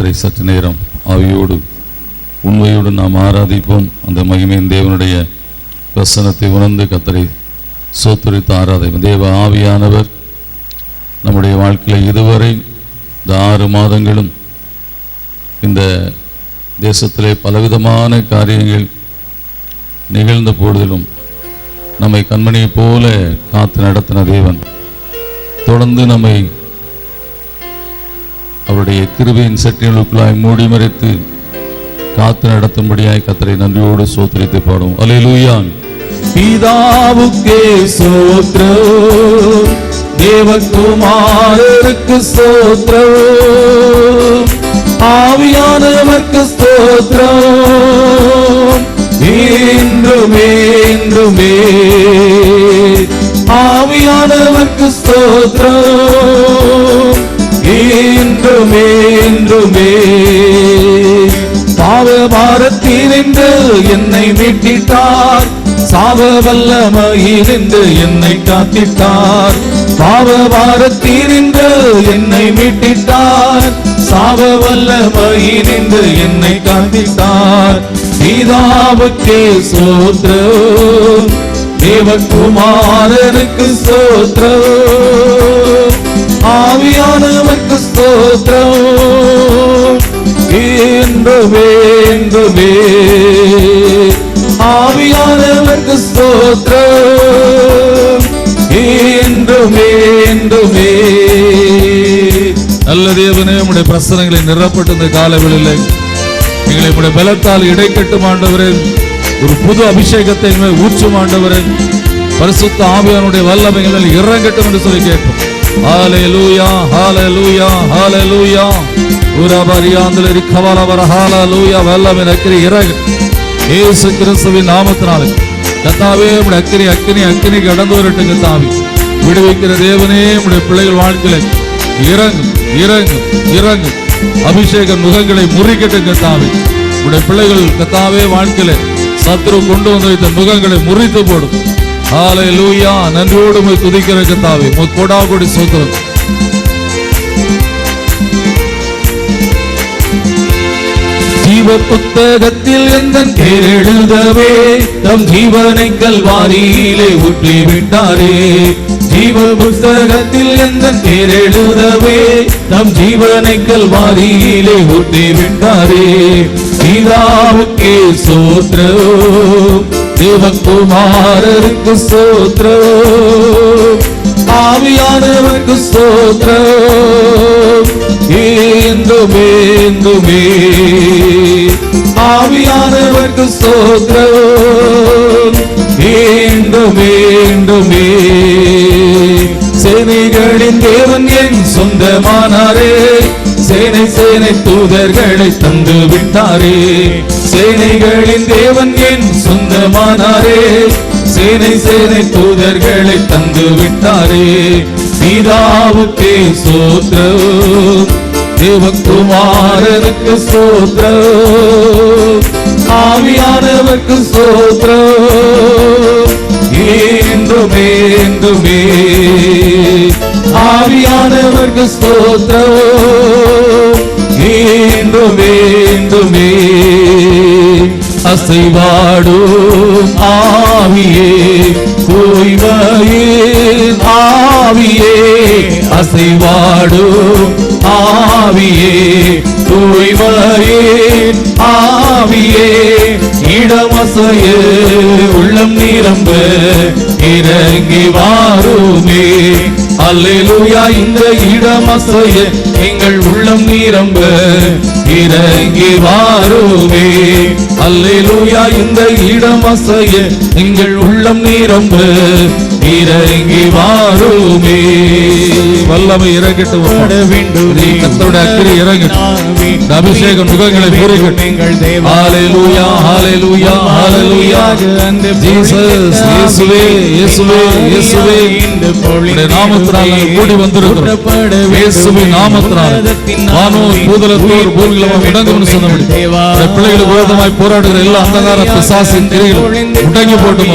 கர்த்தரை சற்று நேரம் ஆவியோடு உண்மையோடு நாம் ஆராதிப்போம். அந்த மகிமையின் தேவனுடைய வசனத்தை உணர்ந்து கர்த்தரை சோத்தரித்து ஆராதிப்போம். தேவ ஆவியானவர் நம்முடைய வாழ்க்கையில் இதுவரை இந்த 6 மாதங்களும் இந்த தேசத்திலே பலவிதமான காரியங்கள் நிகழ்ந்த பொழுதிலும் நம்மை கண்மணியைப் போல காத்து நடத்தின தேவன் தொடர்ந்து நம்மை அவருடைய கிருபையின் சட்டிகளுக்குள்ளாய் மூடி மறைத்து காத்து நடத்தும்படியாய் கர்த்தரை நன்றியோடு சோத்திரித்து பாடுவோம். அல்லேலூயா. பிதாவுக்கே ஸ்தோத்திரம், தேவகுமாரருக்கு ஸ்தோத்திரம், ஆவியானவருக்கு ஸ்தோத்திரம், என்றுமே என்றுமே. ஆவியானவருக்கு ஸ்தோத்திரம், என்றுமே என்றுமே. பாவ பாரத்தினின்று என்னை மீட்டிட்டார், சாவ வல்லமையினின்று என்னை காத்திட்டார். பாவ பாரத்தினின்று என்னை மீட்டிட்டார், சாவ வல்லமையினின்று என்னை காத்திட்டார். பிதாவுக்கே ஸ்தோத்திரம், தேவகுமாரனுக்கு ஸ்தோத்திரம், ஆவியானவருக்கு ஸ்தோத்திரம், என்றுமே என்றுமே. ஆவியானவருக்கு ஸ்தோத்திரம், என்றுமே என்றுமே. நல்ல தேவனே, உம்முடைய பிரசனங்களை நிரப்பட்டு இந்த காலவெளியிலே எங்களை உம்முடைய பலத்தால் இடைக்கட்டும் ஆண்டவரே. ஒரு புது அபிஷேகத்தை ஊற்றும் ஆண்டவரே. பரிசுத்த ஆவியானுடைய வல்லமைகள் இறங்கட்டும் என்று சொல்லி கேட்போம். ஹல்லேலூயா ஹல்லேலூயா ஹல்லேலூயா. உரபரியாந்தல ரிக்கவலவர ஹல்லேலூயா. வல்லமை அக்கினி இறங்கு இயேசு கிறிஸ்துவின் நாமத்தினாலே. கர்த்தாவே, உம்முடைய அக்கினி அக்கினி அக்கினி கடந்து வரட்டும். கர்த்தாவே, விடுவிக்கிற தேவனே, உம்முடைய பிள்ளைகள் வாழ்க்கையில இறங்கும் இறங்கும் இறங்கும். அபிஷேக முகங்களை முறிக்கட்டும் கர்த்தாவே. உம்முடைய பிள்ளைகள் கர்த்தாவே வாழ்க்கையில சத்துரு கொண்டு வந்து வைத்த முகங்களை முறித்து போடும். ஹல்லேலூயா. நன்றியோடு உம்மை துதிக்கிற கர்த்தாவே, உமக்கு கோடாகோடி ஸ்தோத்திரம். ஜீவ புத்தகத்தில் எந்தன் பேர் எழுதவே தம் ஜீவனை கல்வாரியிலே ஊற்றி விட்டாரே. ஜீவ புத்தகத்தில் எந்தன் பேர் எழுதவே தம் ஜீவனை கல்வாரியிலே ஊற்றி விட்டாரே. பிதாவுக்கே ஸ்தோத்திரம், தேவகுமாரருக்கு ஸ்தோத்திரம், ஆவியானவருக்கு ஸ்தோத்திரம், என்றுமே என்றுமே. ஆவியானவருக்கு ஸ்தோத்திரம், என்றுமே என்றுமே. சேனைகளின் தேவன் என் சொந்தமானாரே, சேனை சேனை தூதர்களை தந்து விட்டாரே. சேனைகளின் தேவன் என் சொந்தமானாரே, சேனை சேனை தூதர்களை தந்து விட்டாரே. பிதாவுக்கே ஸ்தோத்திரம், தேவகுமாரனுக்கு ஸ்தோத்திரம், ஆவியானவருக்கு ஸ்தோத்திரம், என்றுமே என்றுமே. ஆவியானவருக்கு ஸ்தோத்திரம், என்றுமே என்றுமே. அசைவாடும் ஆவியே, தூய்மையின் ஆவியே, அசைவாடும் ஆவியே, தூய்மையின் ஆவியே, இடமசைய உள்ளம் நிரம்ப இறங்கி வாருமே. அல்லேலூயா. இந்த இடமசைய எங்கள் உள்ளம் நிரம்ப இறங்கி வாருமே. அல்லேலூயா. இந்த இடமசைய எங்கள் உள்ளம் நிரம்ப இறங்கி வாருமே. வல்லமை இறங்கட்டும். கர்த்தருடைய அக்கினி இறங்கட்டும். அபிஷேக முகங்களை பூரிக்கட்டும். ஹல்லேலூயா ஹல்லேலூயா ஹல்லேலூயா. ஜீசஸ், இயேசுவே இயேசுவே இயேசுவே. உம்முடைய நாமத்தினால் கூடி வந்திருக்கிறோம். இயேசுவின் நாமத்தினால் வானோர் பூதலத்தோர் பூமியிலும் இடங்கும்னு சொன்னபடி பிள்ளைகளுக்கு விரோதமாய் போராடுகிற எல்லா அந்தகார பிசாசின் கிரியைகளும் முடங்கி போட்டும்.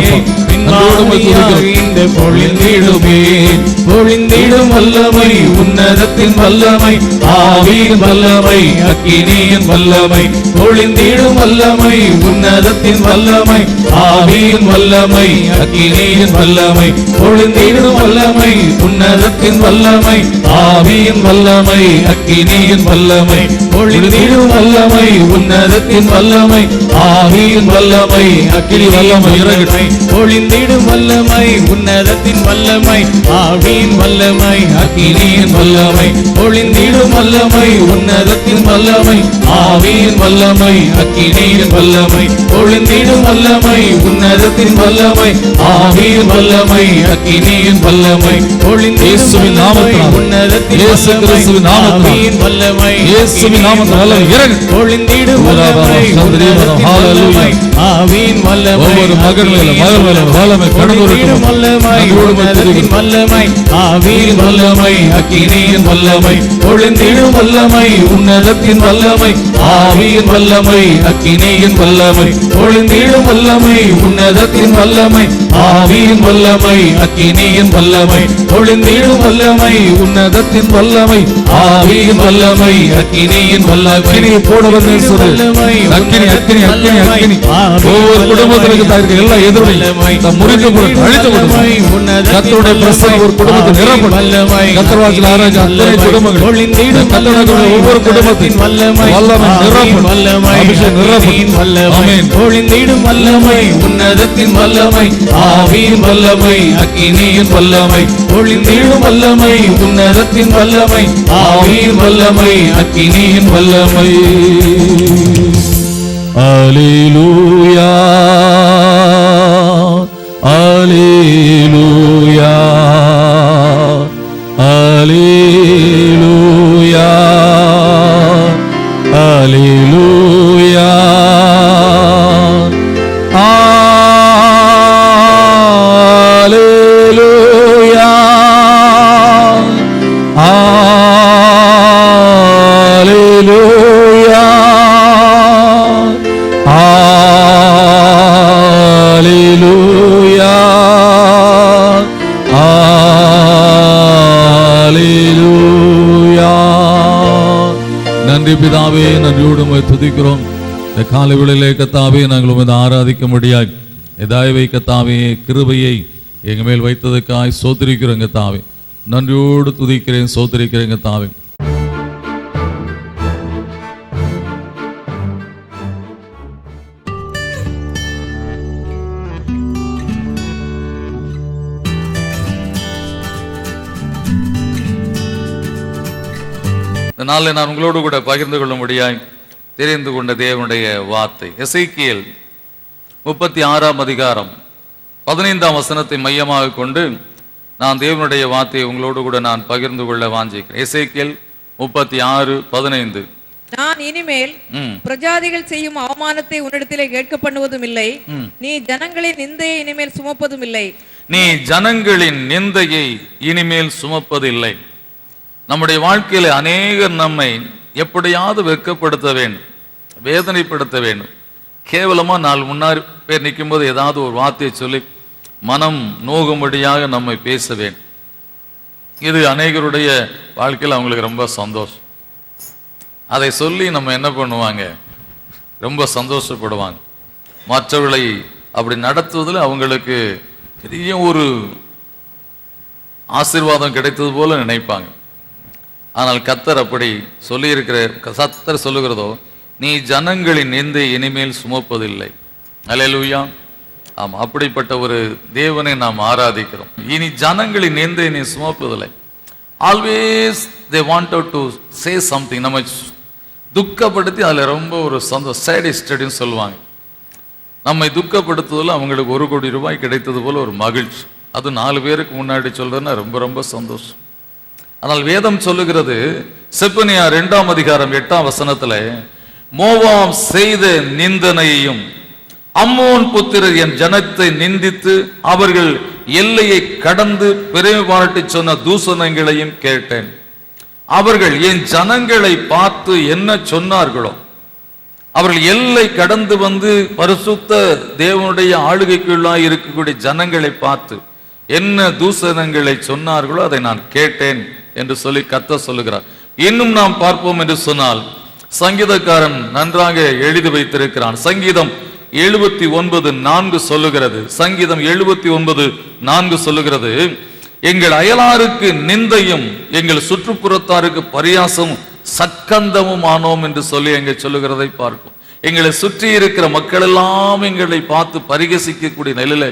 இந்த பொழிந்திடுமே. பொழிந்திடும் வல்லமை, உன்னதத்தின் வல்லமை, ஆவியின் வல்லமை, அக்கினியின் வல்லமை. பொழிந்திடும் வல்லமை, உன்னதத்தின் வல்லமை, ஆவியின் வல்லமை, அக்கினியின் வல்லமை. பொழிந்திடும் வல்லமை, உன்னதத்தின் வல்லமை, ஆவியின் வல்லமை, அக்கினியின் வல்லமை. பொழிந்திடும் வல்லமை, உன்னதத்தின் வல்லமை, ஆவியின் வல்லமை, அக்கினி வல்லமை. இறங்கட்டும். பொழிந்திடும் வல்லமை, உன்னதத்தின் வல்லமை, ஆவியின் வல்லமை, அக்கினியின் வல்லமை. பொழிந்திடும் வல்லமை, உன்னதத்தின் வல்லமை, ஆவியின் வல்லமை, அக்கினியின் வல்லமை. பொழிந்திடும் வல்லமை, உன்னதத்தின் வல்லமை, ஆவியின் வல்லமை, அக்கினியின் வல்லமை. இயேசுவின் நாமத்தினால், இயேசு கிறிஸ்துவின் நாமத்தினால், இயேசுவின் நாமத்தினால் இறங்கு. பொழிந்திடும் வல்லமை, உன்னதத்தின் வல்லமை, ஆவியின் வல்லமை, ஒவ்வொரு மகன் மேல மகள் மேல வல்லமை கடந்து வரட்டும். வல்லமை, உன்னதத்தின் வல்லமை, ஆவியின் வல்லமை, அக்கினியின் வல்லமை. பொழிந்திடும் வல்லமை, உன்னதத்தின் வல்லமை, ஆவியின் வல்லமை, அக்கினியின் வல்லமை. பொழிந்திடும் வல்லமை, உன்னதத்தின் வல்லமை, ஆவியின் வல்லமை, அக்கினியின் வல்லமை. பொழிந்திடும் வல்லமை, உன்னதத்தின் வல்லமை, ஆவியின் வல்லமை, அக்கினியின் வல்லமை. அக்கினியை போடவர் அக்கினி அக்கினி அக்கினி அக்கினி ஒவ்வொரு குடும்பத்திற்கு தாயிருக்க எல்லா எதிர்ப்பு முறிந்து போட்டு அழித்து விடும். கர்த்தருடைய பிரசன்னம் ஒரு குடும்பத்தை நிரப்படும். கர்த்தர்வாக்கில் ஆராய்ச்சி அத்தனை குடும்பங்கள் கர்த்தருடைய ஒவ்வொரு குடும்பத்தின் வல்லமை நிரப்படும். அபிஷேகம் நிரப்படும். ஆமென். பொழிந்திடும் வல்லமை, உன்னதத்தின் வல்லமை, ஆவியின் வல்லமை, அக்கினியின் வல்லமை. பொழிந்திடும் வல்லமை, உன்னதத்தின் வல்லமை, ஆவியின் வல்லமை, அக்கினியின் வல்லமை. அல்லேலூயா அல்லேலூயா அல்லேலூயா அல்லேலூயா அல்லேலூயா அல்லேலூயா அல்லேலூயா அல்லேலூயா. நன்றி பிதாவே, நன்றியோடு உம்மை துதிக்கிறோம். இந்த காலை வேளையிலே கர்த்தாவே நாங்கள் உம்மை ஆராதிக்கும்படியாய் தயவை கர்த்தாவே கிருபையை எங்க மேல் வைத்ததுக்காய் ஸ்தோத்திரிக்கிறோம் கர்த்தாவே. நன்றியோடு துதிக்கிறேன், ஸ்தோத்திரிக்கிறேன் கர்த்தாவே. இந்த நாளில் நான் உங்களோடு கூட பகிர்ந்து கொள்ளும்படியாய் தெரிந்து கொண்ட தேவனுடைய வார்த்தை எசேக்கியேல் 36ஆம் அதிகாரம் 15ஆம் வசனத்தை மையமாக கொண்டு நான் தேவனுடைய வார்த்தையை உங்களோடு கூட நான் பகிர்ந்து கொள்ள வாஞ்சிக்கிறேன். எசேக்கியேல் 36:15. நான் இனிமேல் பிரஜாதிகள் செய்யும் அவமானத்தை உன்னிடத்திலே கேட்க பண்ணுவதும் இல்லை, நீ ஜனங்களின் நிந்தையை இனிமேல் சுமப்பதும் இல்லை. நீ ஜனங்களின் நிந்தையை இனிமேல் சுமப்பதில்லை. நம்முடைய வாழ்க்கையில அநேகர் நம்மை எப்படியாவது வெட்கப்படுத்த வேண்டும், வேதனைப்படுத்த வேண்டும். கேவலமா நாள் முன்னாடி பேர் நிற்கும் போது ஏதாவது ஒரு வார்த்தையை சொல்லி மனம் நோகும்படியாக நம்மை பேச வேண்டும். இது அநேகருடைய வாழ்க்கையில் அவங்களுக்கு ரொம்ப சந்தோஷம். அதை சொல்லி நம்ம என்ன பண்ணுவாங்க, ரொம்ப சந்தோஷப்படுவாங்க. மற்றவர்களை அப்படி நடத்துவதில் அவங்களுக்கு பெரிய ஒரு ஆசீர்வாதம் கிடைத்தது போல நினைப்பாங்க. ஆனால் கர்த்தர் அப்படி சொல்லியிருக்கிற கர்த்தர் சொல்லுகிறதோ, நீ ஜனங்களின் நிந்தை இனிமேல் சுமப்பதில்லை. அல்லேலூயா. ஆமா, அப்படிப்பட்ட ஒரு தேவனை நாம் ஆராதிக்கிறோம். இனி ஜனங்களின் நிந்தை நீ சுமப்பதில்லை. Always they wanted to say something. நம்ம துக்கப்படுத்தி அதில் ரொம்ப ஒரு சேடிஸ்டட்னு சொல்லுவாங்க. நம்மை துக்கப்படுத்துவதில் அவங்களுக்கு 1 கோடி ரூபாய் கிடைத்தது போல ஒரு மகிழ்ச்சி. அது 4 பேருக்கு முன்னாடி சொல்றதுன்னா ரொம்ப ரொம்ப சந்தோஷம். ஆனால் வேதம் சொல்லுகிறது, செப்பனியா 2ஆம் அதிகாரம் 8ஆம் வசனத்துல, மோவாப் செய்த நிந்தனையையும் அம்மோன் புத்திரர் என் ஜனத்தை நிந்தித்து அவர்கள் எல்லையை கடந்து பெருமை பாராட்டி சொன்ன தூசணங்களையும் கேட்டேன். அவர்கள் என் ஜனங்களை பார்த்து என்ன சொன்னார்களோ அவர்கள் எல்லை கடந்து வந்து பரிசுத்த தேவனுடைய ஆளுகைக்குள்ளாய் இருக்கக்கூடிய ஜனங்களை பார்த்து என்ன தூசணங்களை சொன்னார்களோ அதை நான் கேட்டேன் என்று சொல்லி கர்த்தர் சொல்லுகிறார். இன்னும் நாம் பார்ப்போம் என்று சொன்னால், சங்கீதக்காரன் நன்றாக எழுதி வைத்திருக்கிறான். சங்கீதம் 79:4 சொல்லுகிறது. சங்கீதம் 79:4 சொல்லுகிறது, எங்கள் அயலாருக்கு நிந்தையும் எங்கள் சுற்றுப்புறத்தாருக்கு பரியாசம் சக்கந்தமும் ஆனோம் என்று சொல்லி எங்க சொல்லுகிறதை பார்க்கும். எங்களை சுற்றி இருக்கிற மக்கள் எல்லாம் எங்களை பார்த்து பரிகசிக்கக்கூடிய நிலையில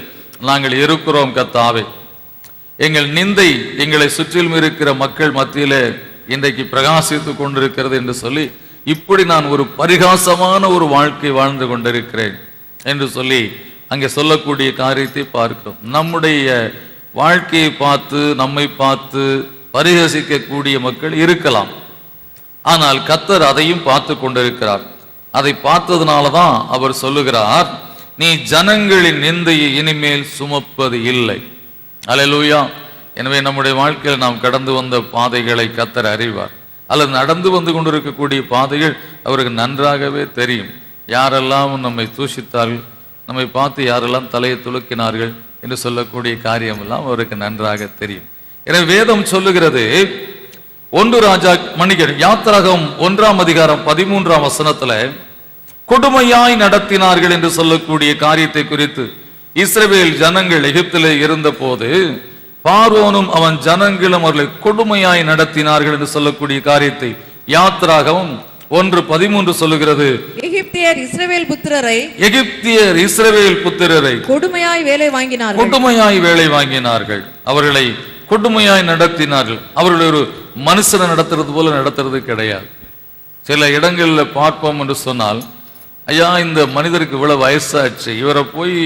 நாங்கள் இருக்கிறோம் கர்த்தாவே. எங்கள் நிந்தை எங்களை சுற்றிலும் இருக்கிற மக்கள் மத்தியிலே இன்றைக்கு பிரகாசித்து கொண்டிருக்கிறது என்று சொல்லி, இப்படி நான் ஒரு பரிகாசமான ஒரு வாழ்க்கை வாழ்ந்து கொண்டிருக்கிறேன் என்று சொல்லி அங்கே சொல்லக்கூடிய காரியத்தை பார்க்கிறோம். நம்முடைய வாழ்க்கையை பார்த்து நம்மை பார்த்து பரிகசிக்கக்கூடிய மக்கள் இருக்கலாம். ஆனால் கர்த்தர் அதையும் பார்த்து கொண்டிருக்கிறார். அதை பார்த்ததுனால தான் அவர் சொல்லுகிறார், நீ ஜனங்களின் நிந்தையை இனிமேல் சுமப்பது இல்லை. அல்லேலூயா. எனவே நம்முடைய வாழ்க்கையில் நாம் கடந்து வந்த பாதைகளை கர்த்தர் அறிவார், அல்லது நடந்து வந்து கொண்டிருக்கக்கூடிய பாதைகள் அவருக்கு நன்றாகவே தெரியும். யாரெல்லாம் நம்மை தூஷித்தார்கள், நம்மை பார்த்து யாரெல்லாம் தலையை துலுக்கினார்கள் என்று சொல்லக்கூடிய காரியம் எல்லாம் அவருக்கு நன்றாக தெரியும். எனவே வேதம் சொல்லுகிறது, 1 ராஜா யாத்திராகமம் 1ஆம் அதிகாரம் 13ஆம் வசனத்துல கொடுமையாய் நடத்தினார்கள் என்று சொல்லக்கூடிய காரியத்தை குறித்து, இஸ்ரவேல் ஜனங்கள் எகிப்திலே இருந்த போது பார்வோனும் அவன் ஜனங்களும் அவர்களை கொடுமையாய் நடத்தினார்கள் என்று சொல்லக்கூடிய காரியத்தை யாத்திராகமம் 1:13 சொல்லுகிறது. எகிப்தியர் இஸ்ரவேல் புத்திரரை கொடுமையாய் வேலை வாங்கினார்கள், அவர்களை கொடுமையாய் நடத்தினார்கள். அவர்கள் ஒரு மனுஷனை நடத்துறது போல நடத்துறது கிடையாது. சில இடங்களில் பார்ப்போம் என்று சொன்னால், ஐயா இந்த மனிதருக்கு இவ்வளவு வயசாச்சு, இவரை போய்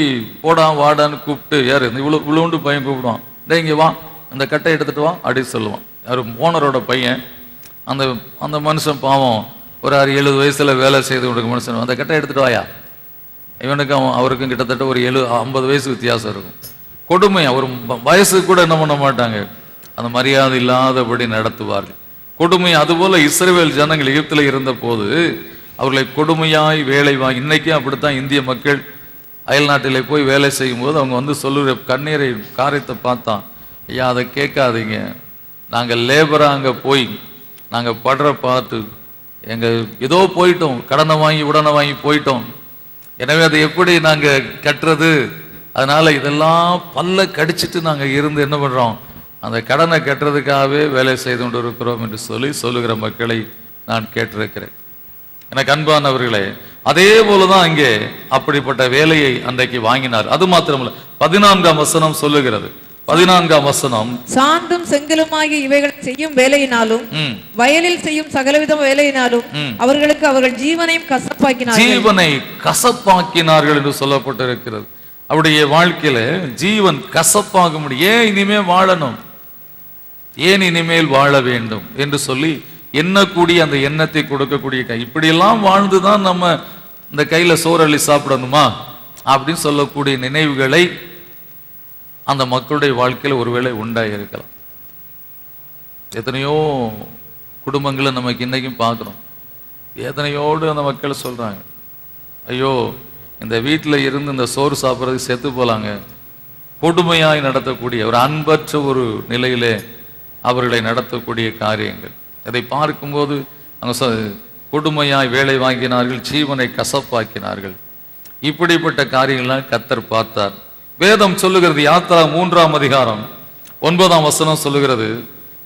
போடா வாடான்னு கூப்பிட்டு, யாரு இவ்வளோண்டு பையன் கூப்பிடுவான், இங்கே வா அந்த கட்டை எடுத்துட்டு வா அப்படின்னு சொல்லுவான். யார் ஓனரோட பையன். அந்த மனுஷன் பாவம் ஒரு 70 வயசுல வேலை செய்து கொடுக்க மனுஷன், அந்த கட்டை எடுத்துட்டு வாயா. இவனுக்கும் அவருக்கும் கிட்டத்தட்ட ஒரு 50 வயசு வித்தியாசம் இருக்கும். கொடுமை, அவர் வயசு கூட என்ன பண்ண மாட்டாங்க, அந்த மரியாதை இல்லாதபடி நடத்துவார்கள். கொடுமை. அதுபோல இஸ்ரவேல் ஜனங்கள் எகிப்தில் இருந்த போது அவர்களை கொடுமையாய் வேலை வாங்கி, இன்னைக்கும் அப்படித்தான் இந்திய மக்கள் அயல் நாட்டிலே போய் வேலை செய்யும் போது அவங்க வந்து சொல்லுற கண்ணீரை காரியத்தை பார்த்தான், ஐயா அதை கேட்காதீங்க, நாங்கள் லேபராக அங்கே போய் நாங்கள் படுற பார்த்து எங்கள் ஏதோ போயிட்டோம், கடனை வாங்கி உடனே வாங்கி போயிட்டோம், எனவே அதை எப்படி நாங்கள் கட்டுறது, அதனால இதெல்லாம் பல்ல கடிச்சிட்டு நாங்கள் இருந்து என்ன பண்ணுறோம், அந்த கடனை கட்டுறதுக்காகவே வேலை செய்து கொண்டு இருக்கிறோம் என்று சொல்லுகிற மக்களை நான் கேட்டிருக்கிறேன். எனக்கு அன்பானவர்களே, அதே போலதான் அங்கே அப்படிப்பட்ட வேலையை அன்றைக்கு வாங்கினார். அது மாத்திரமல்ல, 14ஆம் வசனம் சொல்லுகிறது. 14ஆம் வசனம், சாந்தும் செங்கலுமாகி இவைகளை செய்யும் வேலையினாலும் வயலில் செய்யும் சகலவித வேலையினாலும் அவர்களுக்கு அவர்கள் ஜீவனை கசப்பாக்கினார்கள் என்று சொல்லப்பட்டிருக்கிறது. அவருடைய வாழ்க்கையில ஜீவன் கசப்பாக முடியும். ஏன் இனிமே வாழணும், ஏன் இனிமேல் வாழ வேண்டும் என்று சொல்லி எண்ணக்கூடிய அந்த எண்ணத்தை கொடுக்கக்கூடிய கை, இப்படியெல்லாம் வாழ்ந்துதான் நம்ம இந்த கையில சோறள்ளி சாப்பிடணுமா அப்படின்னு சொல்லக்கூடிய நினைவுகளை அந்த மக்களுடைய வாழ்க்கையில ஒருவேளை உண்டாகி இருக்கலாம். எத்தனையோ குடும்பங்களை நமக்கு இன்னைக்கும் பார்க்குறோம். வேதனையோடு அந்த மக்கள் சொல்றாங்க, ஐயோ இந்த வீட்டில் இருந்து இந்த சோறு சாப்பிட்றதுக்கு செத்து போலாங்க. கொடுமையாய் நடத்தக்கூடிய ஒரு அன்பற்ற ஒரு நிலையிலே அவர்களை நடத்தக்கூடிய காரியங்கள், அதை பார்க்கும்போது அவங்க கொடுமையாய் வேலை வாங்கினார்கள், ஜீவனை கசப்பாக்கினார்கள். இப்படிப்பட்ட காரியங்கள்லாம் கர்த்தர் பார்த்தார். வேதம் சொல்லுகிறது, யாத்திரா 3ஆம் அதிகாரம் 9ஆம் வசனம் சொல்லுகிறது.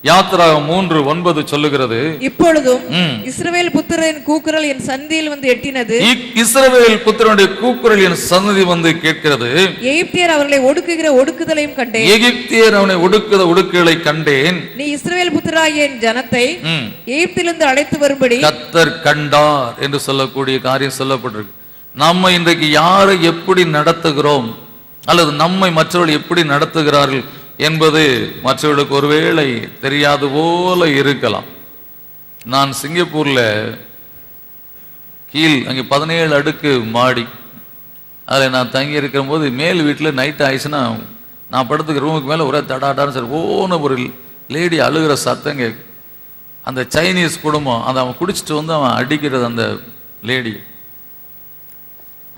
யாத்திரா 3:9 சொல்லுகிறது, இப்பொழுதும் இஸ்ரவேல் புத்திரரின் கூக்குரல் என் சந்தியில் வந்து எட்டினது, இஸ்ரவேல் புத்திரனுடைய கூக்குரல் என் சந்நிதி வந்து கேட்கிறது. எகிப்தியர் அவர்களை ஒடுக்குகிற ஒடுக்குதலையும் கண்டேன், எகிப்தியர் அவனை ஒடுக்குகிற ஒடுக்குகளை கண்டேன். நீ இஸ்ரவேல் புத்திராகிய என் ஜனத்தை எகிப்திலிருந்து அழைத்து வரும்படி கர்த்தர் கண்டார் என்று சொல்லக்கூடிய காரியம் சொல்லப்பட்டிருக்கு. நம்ம இன்றைக்கு யாரை எப்படி நடத்துகிறோம், அல்லது நம்மை மற்றவர்கள் எப்படி நடத்துகிறார்கள் என்பது மற்றவர்களுக்கு ஒருவேளை தெரியாது போல இருக்கலாம். நான் சிங்கப்பூர்ல கீழ் அங்கே 17 அடுக்கு மாடி, அதில் நான் தங்கி இருக்கிற போது மேல் வீட்டில் நைட் ஆயிடுச்சுன்னா நான் படுத்துக்கிற ரூமுக்கு மேலே ஒரே தடாடான்னு சரி ஓன ஒரு லேடி அழுகிற சத்தம் கேட்கு. அந்த சைனீஸ் குடும்பம், அந்த அவன் குடிச்சிட்டு வந்து அவன் அடிக்கிறது அந்த லேடி.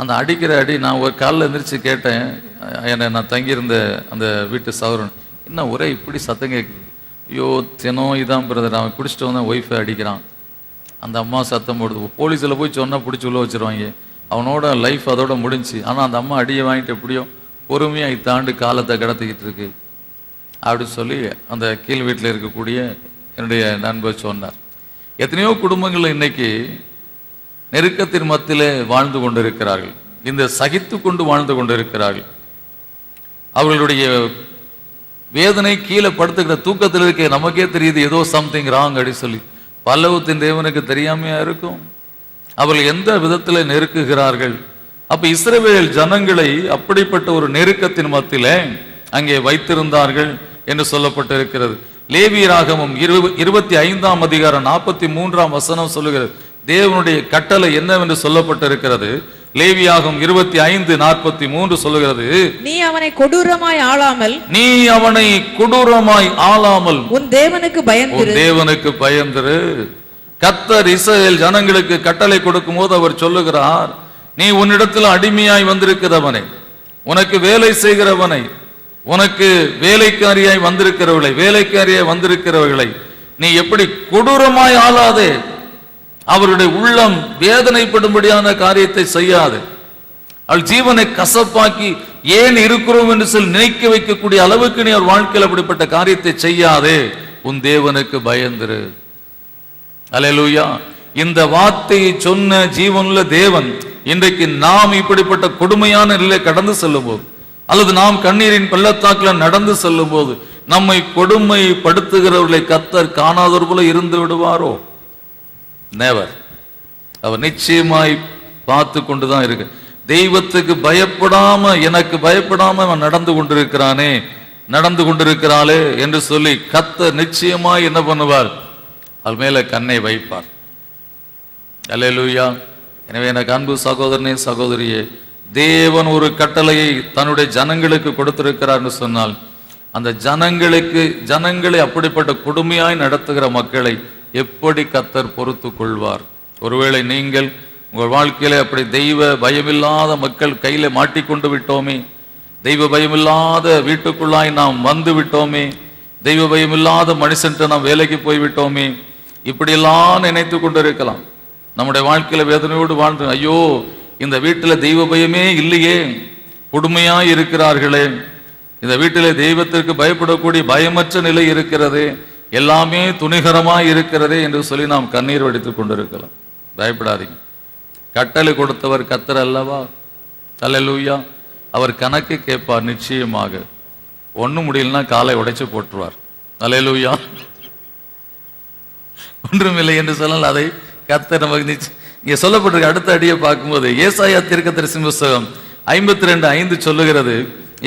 அந்த அடிக்கிற அடி, நான் ஒரு காலில் எழுந்திரிச்சு கேட்டேன், என்னை நான் தங்கியிருந்த அந்த வீட்டு சவரன், என்ன ஒரே இப்படி சத்தம் கேட்குது, ஐயோ தினம் இதான் பிரதர், அவன் குடிச்சிட்டு வந்து ஒய்ஃபை அடிக்கிறான். அந்த அம்மா சத்தம் போடுது, போலீஸில் போய் சொன்னால் பிடிச்சி உள்ள வச்சுருவாங்க, அவனோட லைஃப் அதோட முடிஞ்சு. ஆனால் அந்த அம்மா அடியை வாங்கிட்டு எப்படியோ பொறுமையாக இத்தாண்டு காலத்தை கடத்திக்கிட்டு இருக்கு அப்படின்னு சொல்லி அந்த கீழ் வீட்டில் இருக்கக்கூடிய என்னுடைய நண்பர் சொன்னார். எத்தனையோ குடும்பங்கள் இன்னைக்கு நெருக்கத்தின் மத்தியிலே வாழ்ந்து கொண்டிருக்கிறார்கள், இந்த சகித்து கொண்டு வாழ்ந்து கொண்டிருக்கிறார்கள். அவர்களுடைய வேதனை கீழே படுத்துக்கிற தூக்கத்தில் இருக்க நமக்கே தெரியுது ஏதோ சம்திங் ராங் அப்படி சொல்லி. பல்லவத்தின் தேவனுக்கு தெரியாமையா இருக்கும்? அவர்கள் எந்த விதத்தில் நெருக்குகிறார்கள்? அப்ப இஸ்ரவேல் ஜனங்களை அப்படிப்பட்ட ஒரு நெருக்கத்தின் மத்தியிலே அங்கே வைத்திருந்தார்கள் என்று சொல்லப்பட்டிருக்கிறது. லேவியராகமம் 25ஆம் அதிகாரம் 43ஆம் வசனம் சொல்லுகிறது, தேவனுடைய கட்டளை என்னவென்று சொல்லப்பட்டிருக்கிறது. லேவியாகமம் 25:43 சொல்லுகிறது, நீ அவனை கொடூரமாய் ஆளாமல் உன் தேவனுக்கு பயந்திரு. கர்த்தர் இஸ்ரவேல் ஜனங்களுக்கு கட்டளை கொடுக்கும் போது அவர் சொல்லுகிறார், நீ உன்னிடத்தில் அடிமையாய் வந்திருக்கிறவனை, உனக்கு வேலை செய்கிறவனை, உனக்கு வேலைக்காரியாய் வந்திருக்கிறவர்களை நீ எப்படி கொடூரமாய் ஆளாதே, அவருடைய உள்ளம் வேதனைப்படும்படியான காரியத்தை செய்யாது, அவள் ஜீவனை கசப்பாக்கி ஏன் இருக்கிறோம் என்று சொல்லி நினைக்க வைக்கக்கூடிய அளவுக்கு நீ அவர் வாழ்க்கையில் அப்படிப்பட்ட காரியத்தை செய்யாதே, உன் தேவனுக்கு பயந்திரு. அல்லேலூயா. இந்த வார்த்தையை சொன்ன ஜீவனுள்ள தேவன் இன்றைக்கு நாம் இப்படிப்பட்ட கொடுமையான நிலை கடந்து செல்லும் போது, அல்லது நாம் கண்ணீரின் பள்ளத்தாக்கில் நடந்து செல்லும் போது, நம்மை கொடுமைப்படுத்துகிறவர்களை கர்த்தர் காணாதவர் போல இருந்து விடுவாரோ? நெவர். அவர் நிச்சயமாய் பார்த்து கொண்டுதான் இருக்கு. தெய்வத்துக்கு பயப்படாம, எனக்கு பயப்படாம அவன் நடந்து கொண்டிருக்கிறாளே என்று சொல்லி கர்த்தர் நிச்சயமாய் என்ன பண்ணுவார்? அது மேல கண்ணை வைப்பார். அல்லேலூயா. எனவே எனக்கு அன்பு சகோதரனே சகோதரியே, தேவன் ஒரு கட்டளையை தன்னுடைய ஜனங்களுக்கு கொடுத்திருக்கிறார்னு சொன்னால், அந்த ஜனங்களை அப்படிப்பட்ட கொடுமையாய் நடத்துகிற மக்களை எப்படி கர்த்தர் பொறுத்து கொள்வார்? ஒருவேளை நீங்கள் உங்கள் வாழ்க்கையில அப்படி தெய்வ பயமில்லாத மக்கள் கையில மாட்டிக்கொண்டு விட்டோமே, தெய்வ பயமில்லாத வீட்டுக்குள்ளாய் நாம் வந்து விட்டோமே, தெய்வ பயமில்லாத மனுஷன்ட்டு நாம் வேலைக்கு போய் விட்டோமே, இப்படியெல்லாம் நினைத்து கொண்டு இருக்கலாம். நம்முடைய வாழ்க்கையில வேதனையோடு வாழ்ந்து, ஐயோ இந்த வீட்டில் தெய்வ பயமே இல்லையே, கொடுமையாய் இருக்கிறார்களே, இந்த வீட்டிலே தெய்வத்திற்கு பயப்படக்கூடிய பயமற்ற நிலை இருக்கிறது, எல்லாமே துணிகரமாய் இருக்கிறதே என்று சொல்லி நாம் கண்ணீர் வடித்துக் கொண்டிருக்கலாம். பயப்படாதீங்க. கட்டளை கொடுத்தவர் கர்த்தர் அல்லவா? அல்லேலூயா. அவர் கணக்கு கேட்பார். நிச்சயமாக ஒன்றும் முடியலன்னா காலை உடைச்சு போட்டுருவார். அல்லேலூயா. ஒன்றுமில்லை என்று சொல்லலாம், அதை கர்த்தர் நமக்கு இங்கே சொல்லப்பட்டிருக்க அடுத்த அடியை பார்க்கும்போது, ஏசாயா தீர்க்கதரிசி புத்தகம் 52:5 சொல்லுகிறது.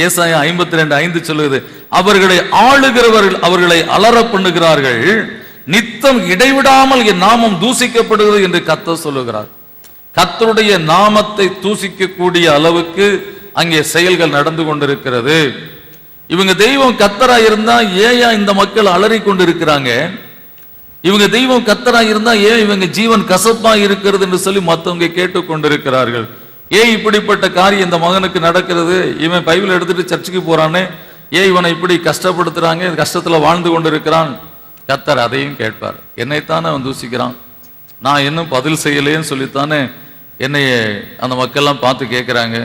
ஏசாயா 52:5 சொல்லுகிறது, அவர்களை ஆளுகிறவர்கள் அவர்களை அலற பண்ணுகிறார்கள், நித்தம் இடைவிடாமல் என் நாமம் தூசிக்கப்படுகிறது என்று கர்த்தர் சொல்லுகிறார். கர்த்தருடைய நாமத்தை தூசிக்கக்கூடிய அளவுக்கு அங்கே செயல்கள் நடந்து கொண்டிருக்கிறது. இவங்க தெய்வம் கர்த்தரா இருந்தா ஏயா இந்த மக்கள் அலறி கொண்டு இருக்கிறாங்க? இவங்க தெய்வம் கர்த்தரா இருந்தா ஏன் இவங்க ஜீவன் கசப்பா இருக்கிறது என்று சொல்லி மற்றவங்க கேட்டுக்கொண்டிருக்கிறார்கள். ஏன் இப்படிப்பட்ட காரியம் இந்த மகனுக்கு நடக்கிறது? இவன் பைபிள் எடுத்துட்டு சர்ச்சுக்கு போறானே, ஏன் இவனை இப்படி கஷ்டப்படுத்துறாங்க, கஷ்டத்துல வாழ்ந்து கொண்டிருக்கிறான்? கர்த்தர் அதையும் கேட்பார். என்னைத்தானே அவன் தூசிக்கிறான், நான் இன்னும் பதில் செய்யலேன்னு சொல்லித்தானே என்னைய அந்த மக்கள்லாம் பார்த்து கேட்கிறாங்க.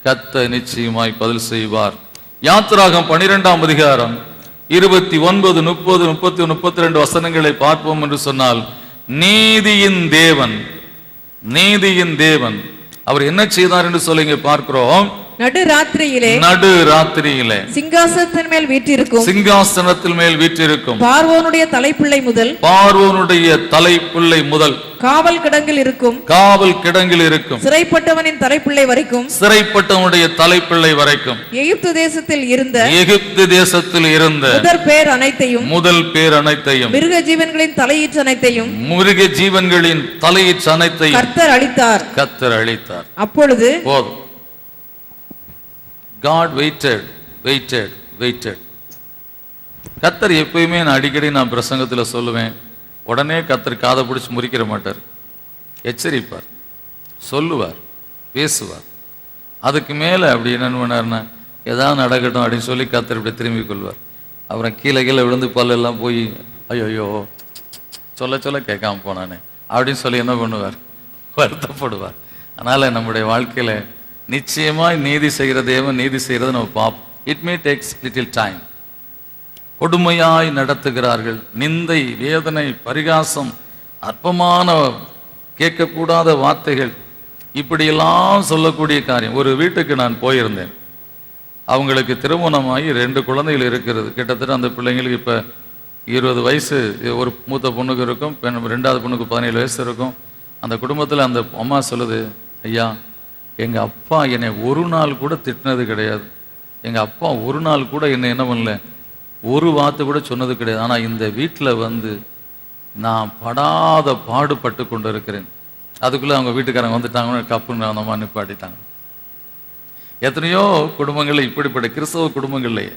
கர்த்தர் நிச்சயமாய் பதில் செய்வார். யாத்திராகம் 12ஆம் அதிகாரம் 29, 30, 31, 32 வசனங்களை பார்ப்போம் என்று சொன்னால், நீதியின் தேவன் அவர் என்ன செய்தார் என்று சொல்லி இங்கே பார்க்கிறோம். நடுராத்திரியிலே சிங்காசனத்தின் மேல் வீற்றிருக்கும் பார்வோனுடைய தலைப்பிள்ளை முதல் காவல் கிடங்கில் இருக்கும் சிறைப்பட்டவனின் சிறைப்பட்டவனுடைய தலைப்பிள்ளை வரைக்கும் எகிப்து தேசத்தில் இருந்த முதல் பேர் அனைத்தையும் மிருக ஜீவன்களின் தலையீற்று அனைத்தையும் கர்த்தர் அளித்தார். அப்பொழுது போதும். God waited. கர்த்தர் எப்பயுமே நான் பிரசங்கத்தில் சொல்லுவேன், உடனே கர்த்தர் காதை பிடிச்சி முறிக்கிற மாட்டார். எச்சரிப்பார், சொல்லுவார், பேசுவார். அதுக்கு மேலே அப்படி என்ன பண்ணார்னா, ஏதாவது நடக்கட்டும் அப்படின்னு சொல்லி கர்த்தர் இப்படி திரும்பி கொள்வார். அப்புறம் கீழே விழுந்து பல்லெல்லாம் போய் ஐயோ சொல்ல சொல்ல கேட்காம போனானே அப்படின்னு சொல்லி என்ன பண்ணுவார், வருத்தப்படுவார். அதனால் நம்முடைய வாழ்க்கையில் நிச்சயமாக நீதி செய்கிற தேவன் நீதி செய்கிறத நம்ம பார்ப்போம். It may takes little time. கொடுமையாய் நடத்துகிறார்கள், நிந்தை, வேதனை, பரிகாசம், அற்பமான கேட்கக்கூடாத வார்த்தைகள், இப்படியெல்லாம் சொல்லக்கூடிய காரியம். ஒரு வீட்டுக்கு நான் போயிருந்தேன். அவங்களுக்கு திருமணமாகி 2 குழந்தைகள் இருக்கிறது. கிட்டத்தட்ட அந்த பிள்ளைங்களுக்கு இப்போ 20 வயசு, ஒரு மூத்த பொண்ணுக்கு இருக்கும், ரெண்டாவது பொண்ணுக்கு 17 வயசு இருக்கும். அந்த குடும்பத்தில் அந்த அம்மா சொல்லுது, ஐயா எங்கள் அப்பா என்னை ஒரு நாள் கூட திட்டினது கிடையாது, எங்கள் அப்பா ஒரு நாள் கூட என்னை என்ன பண்ணல, ஒரு வார்த்தை கூட சொன்னது கிடையாது. ஆனால் இந்த வீட்டில் வந்து நான் படாத பாடுபட்டு கொண்டு இருக்கிறேன். அதுக்குள்ளே அவங்க வீட்டுக்காரங்க வந்துட்டாங்கன்னு கப்புன்னு அந்த அம்மா நிப்பாட்டிட்டாங்க. எத்தனையோ குடும்பங்களில் இப்படிப்பட்ட கிறிஸ்தவ குடும்பங்கள்லேயே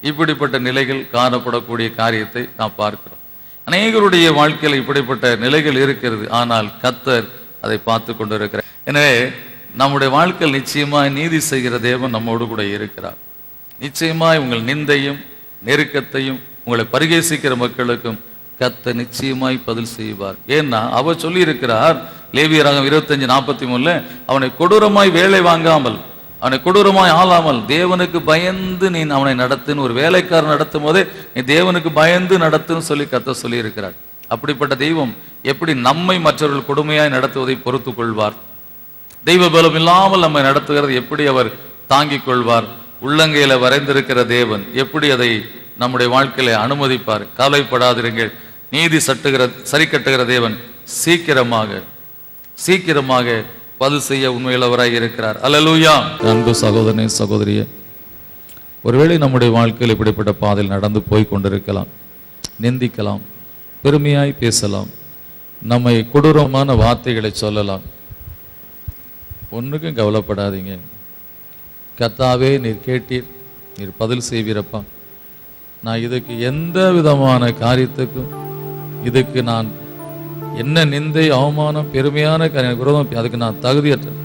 இப்படிப்பட்ட நிலைகள் காணப்படக்கூடிய காரியத்தை நாம் பார்க்கிறோம். அநேகருடைய வாழ்க்கையில் இப்படிப்பட்ட நிலைகள் இருக்கிறது. ஆனால் கர்த்தர் அதை பார்த்து கொண்டு இருக்கிறார். எனவே நம்முடைய வாழ்க்கையில் நிச்சயமாய் நீதி செய்கிற தேவன் நம்மோடு கூட இருக்கிறார். நிச்சயமாய் உங்கள் நிந்தையும் நெருக்கத்தையும் உங்களை பரிகேசிக்கிற மக்களுக்கும் கர்த்தர் நிச்சயமாய் பதில் செய்வார். ஏன்னா அவர் சொல்லி இருக்கிறார், லேவியராகமம் 25:43, அவனை கொடூரமாய் வேலை வாங்காமல், அவனை கொடூரமாய் ஆளாமல் தேவனுக்கு பயந்து நீ அவனை நடத்துன்னு, ஒரு வேலைக்காரன் நடத்தும் போதே நீ தேவனுக்கு பயந்து நடத்துன்னு சொல்லி கர்த்தர் சொல்லி இருக்கிறார். அப்படிப்பட்ட தெய்வம் எப்படி நம்மை மற்றவர்கள் கொடுமையாய் நடத்துவதை பொறுத்து கொள்வார்? தெய்வ பலம் இல்லாமல் நம்மை நடத்துகிறது எப்படி அவர் தாங்கிக் கொள்வார்? உள்ளங்கையில வரைந்திருக்கிற தேவன் எப்படி அதை நம்முடைய வாழ்க்கையில அனுமதிப்பார்? கவலைப்படாதிருங்கள், நீதி சரி கட்டுகிற தேவன் சீக்கிரமாக பதில் செய்ய உண்மையுள்ளவராய் இருக்கிறார். அல்லேலூயா. அன்பு சகோதரனே, சகோதரியே, ஒருவேளை நம்முடைய வாழ்க்கையில் இப்படிப்பட்ட பாதையில் நடந்து போய் கொண்டிருக்கலாம், நிந்திக்கலாம், பெருமையாய் பேசலாம், நம்மை கொடூரமான வார்த்தைகளை சொல்லலாம். ஒன்றுக்கும் கவலைப்படாதீங்க. கர்த்தாவே நீர் கேட்டீர், நீர் பதில் செய்வீரப்பா. நான் இதுக்கு எந்த விதமான காரியத்துக்கும், இதுக்கு நான் என்ன நிந்தை, அவமானம், பெருமையான விரோதம், அதுக்கு நான் தகுதியற்றேன்.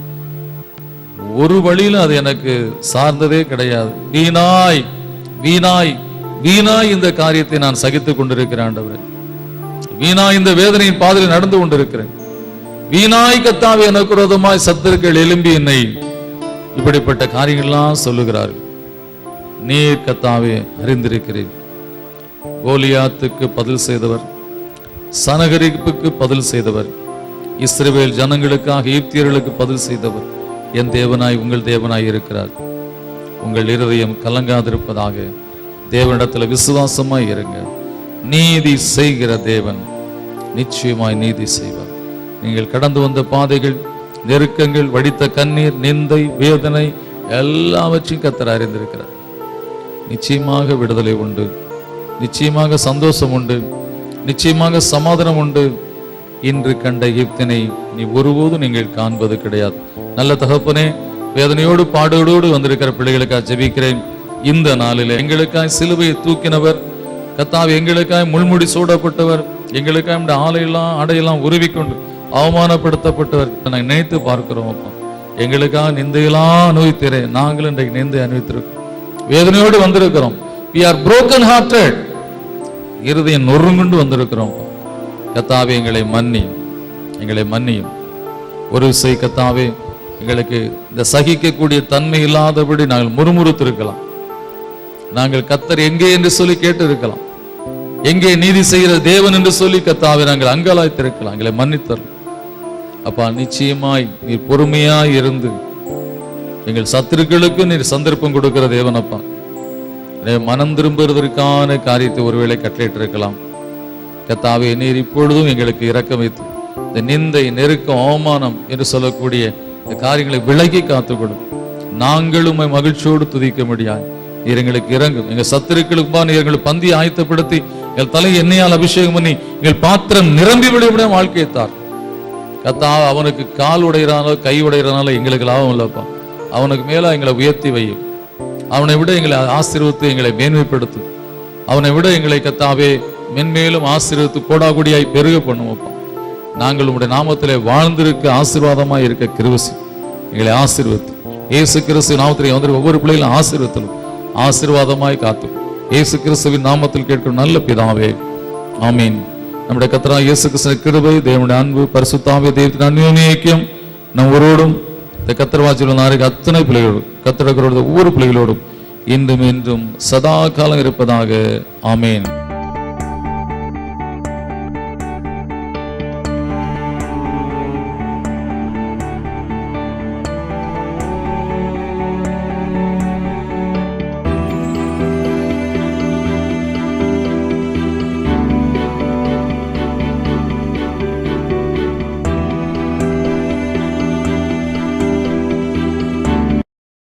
ஒரு வழியிலும் அது எனக்கு சார்ந்ததே கிடையாது. வீணாய் வீணாய் வீணாய் இந்த காரியத்தை நான் சகித்துக் கொண்டிருக்கிறேன் ஆண்டவரே. வீணாய் இந்த வேதனையின் பாதையில் நடந்து கொண்டிருக்கிறேன். வீணாய் கர்த்தாவே எனக்கு விரோதமாய் சத்துருக்கள் எழும்பி என்னை இப்படிப்பட்ட காரியங்கள்லாம் சொல்லுகிறார்கள். நீர் கர்த்தாவே அறிந்திருக்கிறேன். கோலியாத்துக்கு பதில் செய்தவர், சனகரிப்புக்கு பதில் செய்தவர், இஸ்ரவேல் ஜனங்களுக்காக எகிப்தியர்களுக்கு பதில் செய்தவர் என் தேவனாய் உங்கள் தேவனாய் இருக்கிறார். உங்கள் இருதயம் கலங்காதிருப்பதாக தேவனிடத்தில் விசுவாசமாய் இருங்க. நீதி செய்கிற தேவன் நிச்சயமாய் நீதி செய்வார். நீங்கள் கடந்து வந்த பாதைகள், நெருக்கங்கள், வடித்த கண்ணீர், நிந்தை, வேதனை எல்லாவற்றையும் கர்த்தர் அறிந்திருக்கிறார். நிச்சயமாக விடுதலை உண்டு, நிச்சயமாக சந்தோஷம் உண்டு, நிச்சயமாக சமாதானம் உண்டு. இன்று கண்ட எகிப்தினை நீ ஒருபோதும் நீங்கள் காண்பது கிடையாது. நல்ல தகப்பனே, வேதனையோடு பாடோடு வந்திருக்கிற பிள்ளைகளுக்காக ஜெபிக்கிறேன். இந்த நாளில் எங்களுக்காய் சிலுவையை தூக்கினவர் கர்த்தாவே, எங்களுக்காய் முள்முடி சூடப்பட்டவர், எங்களுக்காய் இந்த ஆடையெல்லாம் உருவிக்கொண்டு அவமானப்படுத்தப்பட்டவர் நான் நினைத்து பார்க்கிறோம். அப்பா, எங்களுக்காக நிந்தையெல்லாம் அனுபவித்தீரே. நாங்களும் இன்றைக்கு நிந்தை அனுபவித்திருக்கோம், வேதனையோடு வந்திருக்கிறோம். we are broken hearted, இருதயம் நொறுங்குண்டு வந்திருக்கிறோம். கர்த்தாவே, எங்களை மன்னியும். ஒரு விசை கர்த்தாவே, எங்களுக்கு இந்த சகிக்கக்கூடிய தன்மை இல்லாதபடி நாங்கள் முறுமுறுத்திருக்கலாம். நாங்கள் கர்த்தர் எங்கே என்று சொல்லி கேட்டு இருக்கலாம். எங்கே நீதி செய்கிற தேவன் என்று சொல்லி கர்த்தாவே நாங்கள் அங்கலாய்த்திருக்கலாம். எங்களை மன்னித்தரலாம். அப்பா, நிச்சயமாய் நீர் பொறுமையாய் இருந்து எங்கள் சத்துருக்களுக்கு நீர் சந்தர்ப்பம் கொடுக்கிற தேவன். அப்பா, மனம் திரும்புவதற்கான காரியத்தை ஒருவேளை கட்டளையிட்டு இருக்கலாம். கர்த்தாவே, நீர் இப்பொழுதும் எங்களுக்கு இரக்கம் வைத்து இந்த நிந்தை, நெருக்கம், அவமானம் என்று சொல்லக்கூடிய இந்த காரியங்களை விலகி காத்துக்கொடும். நாங்களும் மகிழ்ச்சியோடு துதிக்க முடியாது. நீர் எங்களுக்கு இறங்கும். எங்கள் சத்துருக்களுக்கு நீர் எங்களை பந்தி ஆயத்தப்படுத்தி எங்கள் தலை எண்ணெயால் அபிஷேகம் பண்ணி எங்கள் பாத்திரம் நிரம்பி விட வாழ்க்கையை தார். கர்த்தாவே, அவனுக்கு கால் உடையிறானோ கை உடையிறானோ எங்களுக்கு லாபம் இல்லப்பா. அவனுக்கு மேல எங்களை உயர்த்தி வையும். அவனை விட எங்களை ஆசீர்வதித்து எங்களை மேன்மைப்படுத்தும். அவனை விட எங்களை கர்த்தாவே மென்மேலும் ஆசீர்வதித்து கோடாகுடியாய் பெருக பண்ணுவோப்பா. நாங்கள் உங்களுடைய நாமத்திலே வாழ்ந்திருக்க, ஆசீர்வாதமாய் இருக்க கிருபை. எங்களை ஆசீர்வதித்து இயேசு கிறிஸ்து நாமத்தில் வந்து ஒவ்வொரு பிள்ளைகளும் ஆசீர்வதித்தலும் ஆசீர்வாதமாய் காத்து இயேசு கிறிஸ்துவின் நாமத்தில் கேட்கும் நல்ல பிதாவே ஆமீன். நம்முடைய கர்த்தராகிய இயேசு கிறிஸ்துவின் கிருபை, தேவனுடைய அன்பு, பரிசுத்த ஆவிய தெய்வத்தின் அந்யோன்ய ஐக்கியம் நம்மோரோடும் இந்த கர்த்தர் வாஞ்சியுள்ள நாளைக்கு அத்தனை பிள்ளைகளோடும் கர்த்தரோடு ஒவ்வொரு பிள்ளைகளோடும் இன்றும் என்றும் சதா காலம் இருப்பதாக. ஆமேன்.